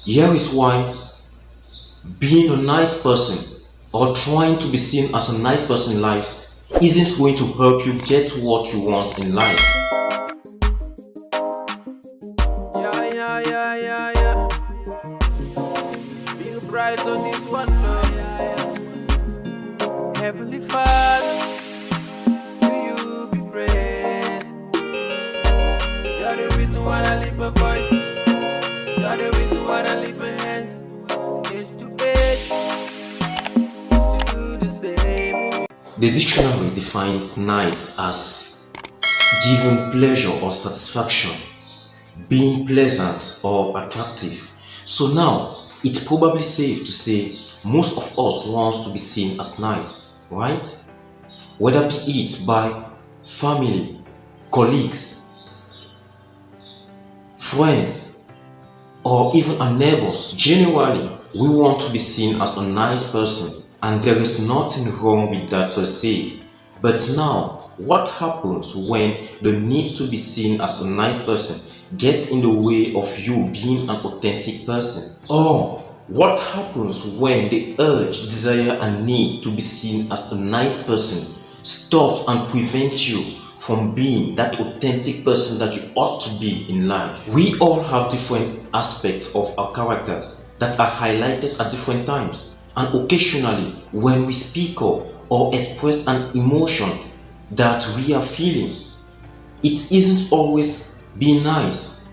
Here is why being a nice person or trying to be seen as a nice person in life isn't going to help you get what you want in life. Yeah. Be bright on this one, no. Heavenly Father, to you be praised. You're the reason why I lift my voice. You're the reason why I lift my hands. Age to age, to do the same. The dictionary defines nice as giving pleasure or satisfaction, being pleasant or attractive. So now, it's probably safe to say most of us wants to be seen as nice, right? Whether be it by family, colleagues, friends, or even our neighbors. Generally, we want to be seen as a nice person, and there is nothing wrong with that per se. But now, what happens when the need to be seen as a nice person gets in the way of you being an authentic person? Or what happens when the urge, desire, and need to be seen as a nice person stops and prevents you from being that authentic person that you ought to be in life? We all have different aspects of our character that are highlighted at different times, and occasionally when we speak up or express an emotion that we are feeling, it isn't always being nice,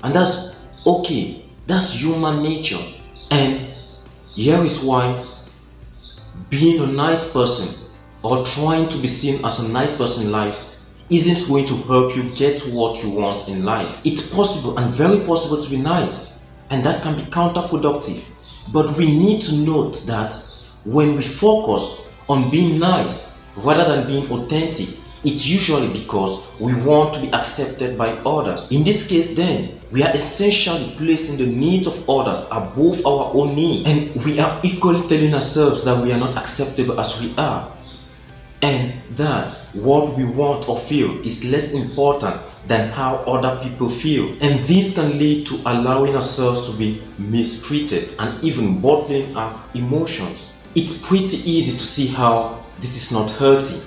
and that's okay. That's human nature. And here is why being a nice person or trying to be seen as a nice person in life isn't going to help you get what you want in life. It's possible and very possible to be nice, and that can be counterproductive. But we need to note that when we focus on being nice rather than being authentic, it's usually because we want to be accepted by others. In this case then, we are essentially placing the needs of others above our own needs, and we are equally telling ourselves that we are not acceptable as we are, and that what we want or feel is less important than how other people feel. And this can lead to allowing ourselves to be mistreated and even bottling our emotions. It's pretty easy to see how this is not healthy,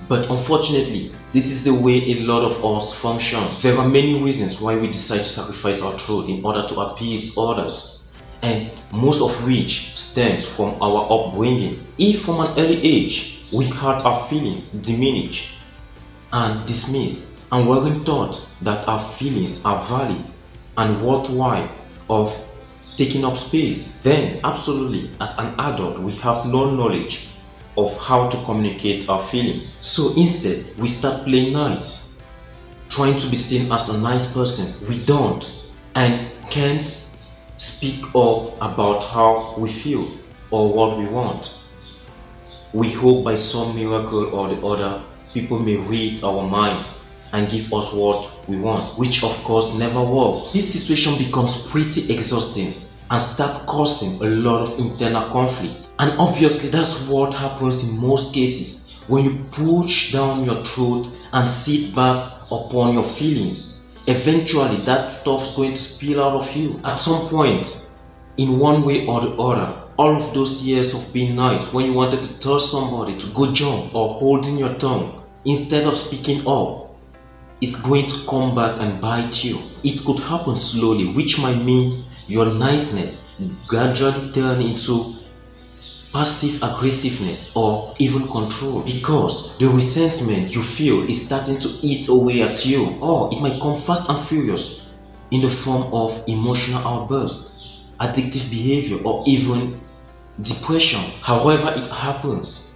but unfortunately, this is the way a lot of us function. There are many reasons why we decide to sacrifice our truth in order to appease others, and most of which stems from our upbringing. If from an early age we had our feelings diminished and dismissed, and weren't taught that our feelings are valid and worthwhile of taking up space, then absolutely as an adult we have no knowledge of how to communicate our feelings. So instead, we start playing nice, trying to be seen as a nice person. We don't and can't speak up about how we feel or what we want. We hope by some miracle or the other, people may read our mind and give us what we want, which of course never works. This situation becomes pretty exhausting and start causing a lot of internal conflict. And obviously that's what happens in most cases when you push down your throat and sit back upon your feelings. Eventually that stuff's going to spill out of you. At some point, in one way or the other, all of those years of being nice, when you wanted to tell somebody to go jump or holding your tongue, instead of speaking up, it's going to come back and bite you. It could happen slowly, which might mean your niceness gradually turn into passive aggressiveness or even control, because the resentment you feel is starting to eat away at you. Or it might come fast and furious in the form of emotional outburst, addictive behavior, or even depression. However it happens,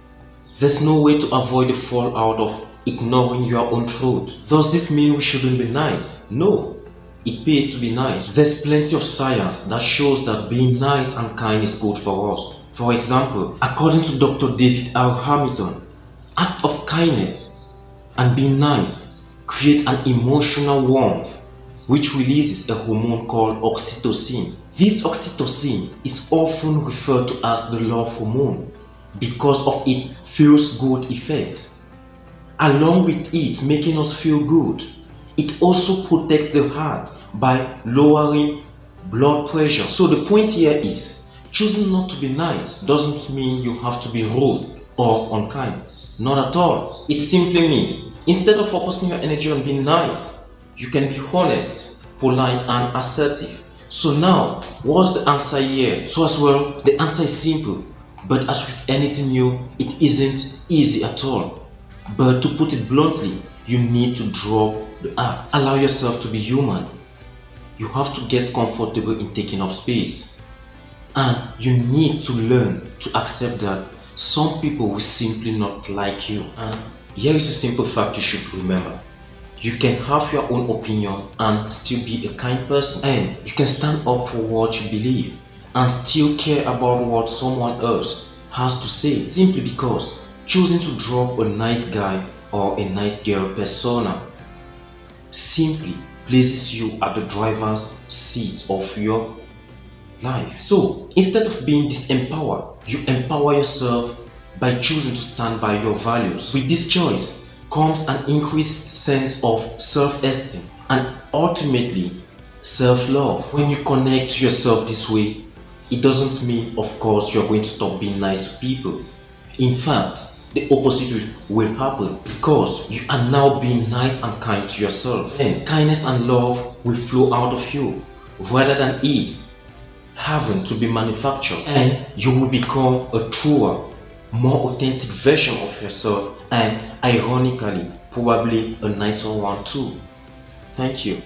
there's no way to avoid the fallout of ignoring your own truth. Does this mean we shouldn't be nice? No. It pays to be nice. There's plenty of science that shows that being nice and kind is good for us. For example, according to Dr. David R. Hamilton, act of kindness and being nice create an emotional warmth which releases a hormone called oxytocin. This oxytocin is often referred to as the love hormone because of its feels good effect. Along with it making us feel good, it also protects the heart by lowering blood pressure. So the point here is, choosing not to be nice doesn't mean you have to be rude or unkind. Not at all. It simply means instead of focusing your energy on being nice, you can be honest, polite, and assertive. So now, what's the answer here? So as well, the answer is simple. But as with anything new, it isn't easy at all. But to put it bluntly, you need to drop the act. Allow yourself to be human. You have to get comfortable in taking up space. And you need to learn to accept that some people will simply not like you. And here is a simple fact you should remember. You can have your own opinion and still be a kind person. And you can stand up for what you believe and still care about what someone else has to say, simply because choosing to drop a nice guy or a nice girl persona simply places you at the driver's seat of your life. So instead of being disempowered, you empower yourself by choosing to stand by your values. With this choice comes an increased sense of self-esteem and ultimately self-love. When you connect to yourself this way, it doesn't mean, of course, you're going to stop being nice to people. In fact, the opposite will happen because you are now being nice and kind to yourself. And kindness and love will flow out of you rather than it having to be manufactured. And you will become a truer, more authentic version of yourself, and ironically, probably a nicer one too. Thank you.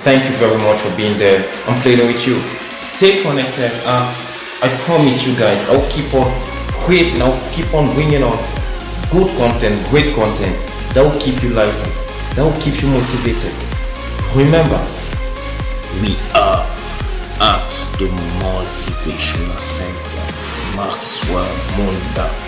Thank you very much for being there. I'm playing with you. Stay connected. I promise you guys, I'll keep on creating, I'll keep on bringing on good content, great content that will keep you lively, that will keep you motivated. Remember, we are at the Motivational Center, Maxwell Munda.